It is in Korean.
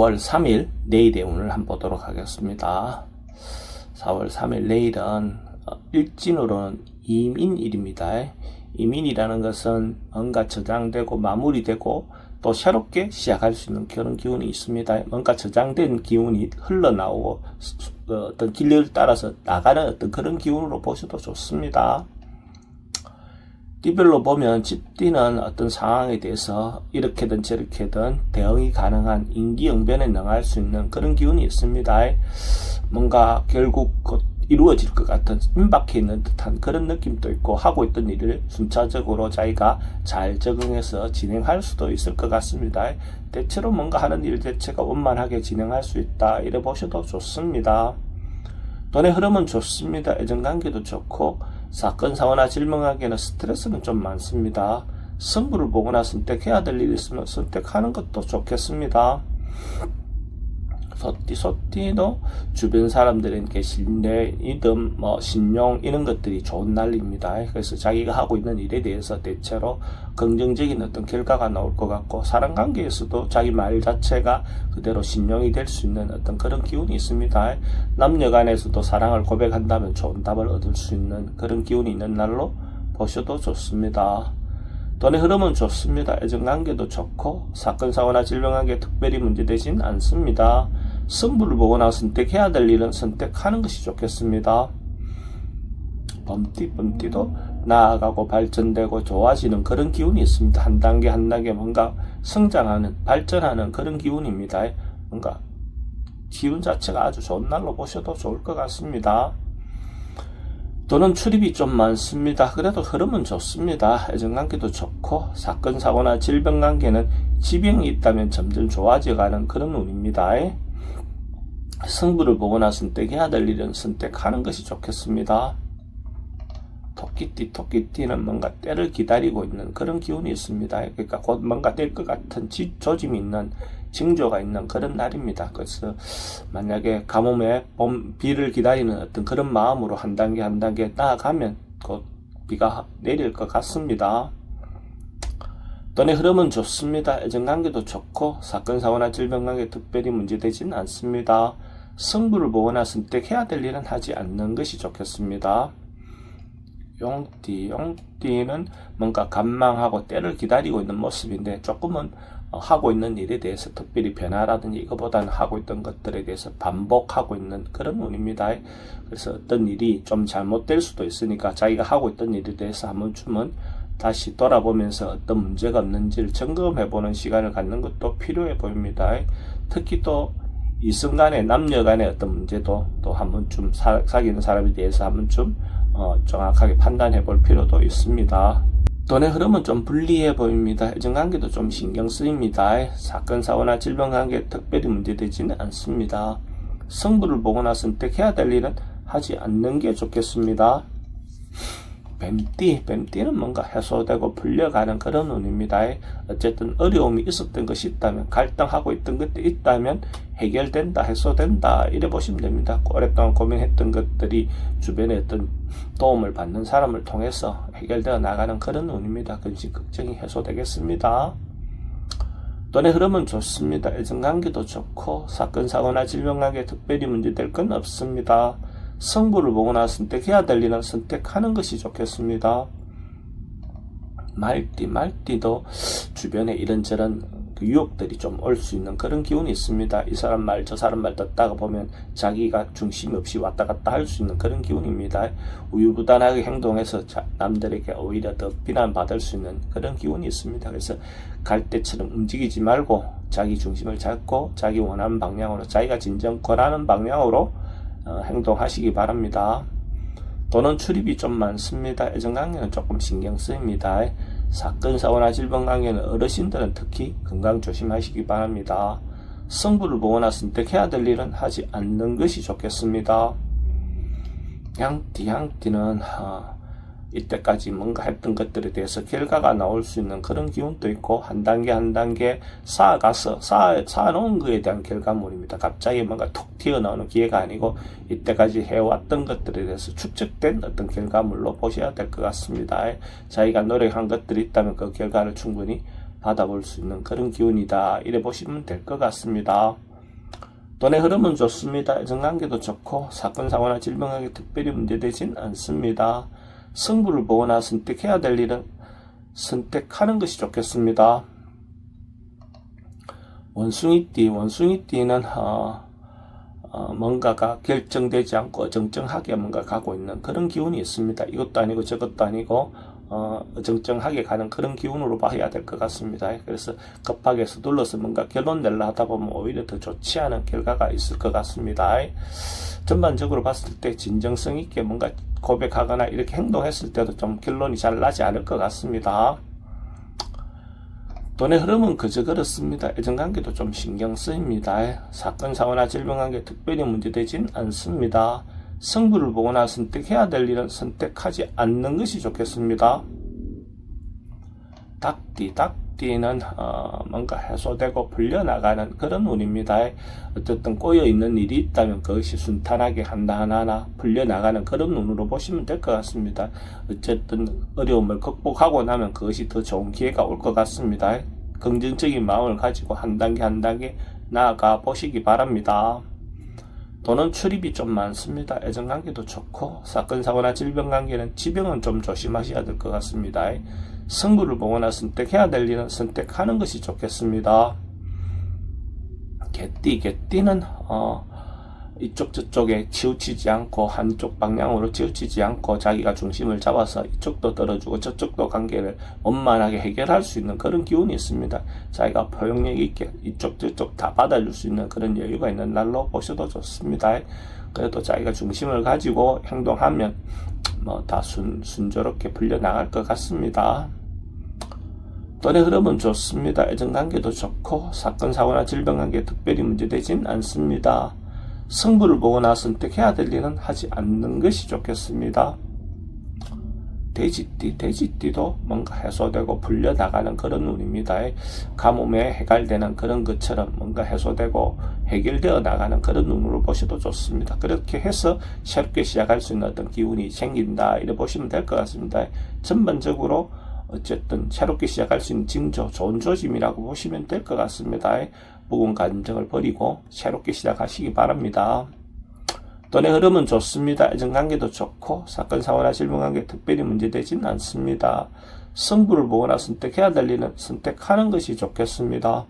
4월 3일 내일의 운을 한번 보도록 하겠습니다. 4월 3일 내일은 일진으로는 이민일입니다. 이민이라는 것은 뭔가 저장되고 마무리되고 또 새롭게 시작할 수 있는 그런 기운이 있습니다. 뭔가 저장된 기운이 흘러나오고 어떤 길을 따라서 나가는 어떤 그런 기운으로 보셔도 좋습니다. 띠별로 보면 집띠는 어떤 상황에 대해서 이렇게든 저렇게든 대응이 가능한 임기응변에 능할 수 있는 그런 기운이 있습니다. 뭔가 결국 곧 이루어질 것 같은 임박해 있는 듯한 그런 느낌도 있고, 하고 있던 일을 순차적으로 자기가 잘 적응해서 진행할 수도 있을 것 같습니다. 대체로 뭔가 하는 일 자체가 원만하게 진행할 수 있다, 이래 보셔도 좋습니다. 돈의 흐름은 좋습니다. 애정관계도 좋고, 사건 사고나 질문하기에는 스트레스는 좀 많습니다. 승부를 보거나 선택해야 될 일이 있으면 선택하는 것도 좋겠습니다. 소띠도 주변 사람들에게 신뢰, 믿음, 신용 이런 것들이 좋은 날입니다. 그래서 자기가 하고 있는 일에 대해서 대체로 긍정적인 어떤 결과가 나올 것 같고, 사람관계에서도 자기 말 자체가 그대로 신용이 될 수 있는 어떤 그런 기운이 있습니다. 남녀간에서도 사랑을 고백한다면 좋은 답을 얻을 수 있는 그런 기운이 있는 날로 보셔도 좋습니다. 돈의 흐름은 좋습니다. 애정관계도 좋고, 사건 사고나 질병관계 특별히 문제되진 않습니다. 승부를 보거나 선택해야 될 일은 선택하는 것이 좋겠습니다. 범띠도 나아가고 발전되고 좋아지는 그런 기운이 있습니다. 한 단계 한 단계 뭔가 성장하는, 발전하는 그런 기운입니다. 뭔가 기운 자체가 아주 좋은 날로 보셔도 좋을 것 같습니다. 돈은 출입이 좀 많습니다. 그래도 흐름은 좋습니다. 애정관계도 좋고, 사건 사고나 질병관계는 지병이 있다면 점점 좋아져가는 그런 운입니다. 승부를 보거나 선택해야 될 일은 선택하는 것이 좋겠습니다. 토끼띠는 뭔가 때를 기다리고 있는 그런 기운이 있습니다. 그러니까 곧 뭔가 될 것 같은 조짐이 있는, 징조가 있는 그런 날입니다. 그래서 만약에 가뭄에 비를 기다리는 어떤 그런 마음으로 한 단계 한 단계 나아가면 곧 비가 내릴 것 같습니다. 돈의 흐름은 좋습니다. 애정관계도 좋고, 사건 사고나 질병관계 특별히 문제되지는 않습니다. 승부를 보거나 선택해야 될 일은 하지 않는 것이 좋겠습니다. 용띠는 뭔가 간망하고 때를 기다리고 있는 모습인데, 조금은 하고 있는 일에 대해서 특별히 변화라든지 이거보다는 하고 있던 것들에 대해서 반복하고 있는 그런 운입니다. 그래서 어떤 일이 좀 잘못될 수도 있으니까 자기가 하고 있던 일에 대해서 한 번쯤은 다시 돌아보면서 어떤 문제가 없는지를 점검해보는 시간을 갖는 것도 필요해 보입니다. 특히 또 이성간의, 남녀간의 어떤 문제도 또 한 번쯤 사귀는 사람에 대해서 한 번쯤 정확하게 판단해 볼 필요도 있습니다. 돈의 흐름은 좀 불리해 보입니다. 애정관계도 좀 신경 쓰입니다. 사건 사고나 질병관계 특별히 문제되지는 않습니다. 승부를 보거나 선택해야 될 일은 하지 않는 게 좋겠습니다. 뱀띠는 뭔가 해소되고 풀려가는 그런 운입니다. 어쨌든 어려움이 있었던 것이 있다면, 갈등하고 있던 것들이 있다면 해결된다, 해소된다, 이래 보시면 됩니다. 오랫동안 고민했던 것들이 주변에 어떤 도움을 받는 사람을 통해서 해결되어 나가는 그런 운입니다. 근심 걱정이 해소되겠습니다. 돈의 흐름은 좋습니다. 애정관계도 좋고, 사건 사고나 질병관계 특별히 문제될 건 없습니다. 승부를 보거나 선택해야 될 일은 선택하는 것이 좋겠습니다. 말띠도 주변에 이런저런 유혹들이 좀 올 수 있는 그런 기운이 있습니다. 이 사람 말 저 사람 말 듣다가 보면 자기가 중심 없이 왔다 갔다 할 수 있는 그런 기운입니다. 우유부단하게 행동해서 남들에게 오히려 더 비난받을 수 있는 그런 기운이 있습니다. 그래서 갈 때처럼 움직이지 말고 자기 중심을 잡고 자기 원하는 방향으로, 자기가 진정 권하는 방향으로 행동하시기 바랍니다. 돈은 출입이 좀 많습니다. 애정관계는 조금 신경 쓰입니다. 사건 사고나 질병관계는 어르신들은 특히 건강 조심하시기 바랍니다. 승부를 보거나 선택해야 될 일은 하지 않는 것이 좋겠습니다. 양띠는 이때까지 뭔가 했던 것들에 대해서 결과가 나올 수 있는 그런 기운도 있고, 한 단계 한 단계 쌓아놓은 것에 대한 결과물입니다. 갑자기 뭔가 툭 튀어나오는 기회가 아니고, 이때까지 해왔던 것들에 대해서 축적된 어떤 결과물로 보셔야 될 것 같습니다. 자기가 노력한 것들이 있다면 그 결과를 충분히 받아볼 수 있는 그런 기운이다, 이래 보시면 될 것 같습니다. 돈의 흐름은 좋습니다. 애정관계도 좋고 사건 사고나 질병하게 특별히 문제되진 않습니다. 승부를 보거나 선택해야 될 일은 선택하는 것이 좋겠습니다. 원숭이띠는 뭔가가 결정되지 않고 어정쩡하게 뭔가 가고 있는 그런 기운이 있습니다. 이것도 아니고 저것도 아니고 어정쩡하게 가는 그런 기운으로 봐야 될 것 같습니다. 그래서 급하게 서둘러서 뭔가 결론 내려 하다 보면 오히려 더 좋지 않은 결과가 있을 것 같습니다. 전반적으로 봤을 때 진정성 있게 뭔가 고백하거나 이렇게 행동했을 때도 좀 결론이 잘 나지 않을 것 같습니다. 돈의 흐름은 그저 그렇습니다. 애정관계도 좀 신경 쓰입니다. 사건, 사고나 질병관계 특별히 문제되진 않습니다. 승부를 보거나 선택해야 될 일은 선택하지 않는 것이 좋겠습니다. 닭띠는 뭔가 해소되고 풀려나가는 그런 운입니다. 어쨌든 꼬여있는 일이 있다면 그것이 순탄하게 하나하나 풀려나가는 그런 운으로 보시면 될 것 같습니다. 어쨌든 어려움을 극복하고 나면 그것이 더 좋은 기회가 올 것 같습니다. 긍정적인 마음을 가지고 한 단계 한 단계 나아가 보시기 바랍니다. 돈은 출입이 좀 많습니다. 애정관계도 좋고 사건, 사고나 질병관계는 지병은 좀 조심하셔야 될 것 같습니다. 승부를 보거나 선택해야 될 일은 선택하는 것이 좋겠습니다. 개띠는 이쪽 저쪽에 치우치지 않고 한쪽 방향으로 치우치지 않고 자기가 중심을 잡아서 이쪽도 떨어주고 저쪽도 관계를 원만하게 해결할 수 있는 그런 기운이 있습니다. 자기가 포용력 있게 이쪽 저쪽 다 받아줄 수 있는 그런 여유가 있는 날로 보셔도 좋습니다. 그래도 자기가 중심을 가지고 행동하면 다 순조롭게 풀려나갈 것 같습니다. 돈의 흐름은 좋습니다. 애정관계도 좋고 사건, 사고나 질병관계 특별히 문제되진 않습니다. 승부를 보거나 선택해야 될 일은 하지 않는 것이 좋겠습니다. 돼지띠도 뭔가 해소되고 풀려나가는 그런 운입니다. 가뭄에 해갈되는 그런 것처럼 뭔가 해소되고 해결되어 나가는 그런 운으로 보셔도 좋습니다. 그렇게 해서 새롭게 시작할 수 있는 어떤 기운이 생긴다 이렇게 보시면 될 것 같습니다. 전반적으로 어쨌든 새롭게 시작할 수 있는 징조, 좋은 조짐이라고 보시면 될 것 같습니다. 묵은 감정을 버리고 새롭게 시작하시기 바랍니다. 돈의 흐름은 좋습니다. 애정관계도 좋고 사건, 사고나 질병관계 특별히 문제되진 않습니다. 승부를 보거나 선택해야 될 일은 선택하는 것이 좋겠습니다.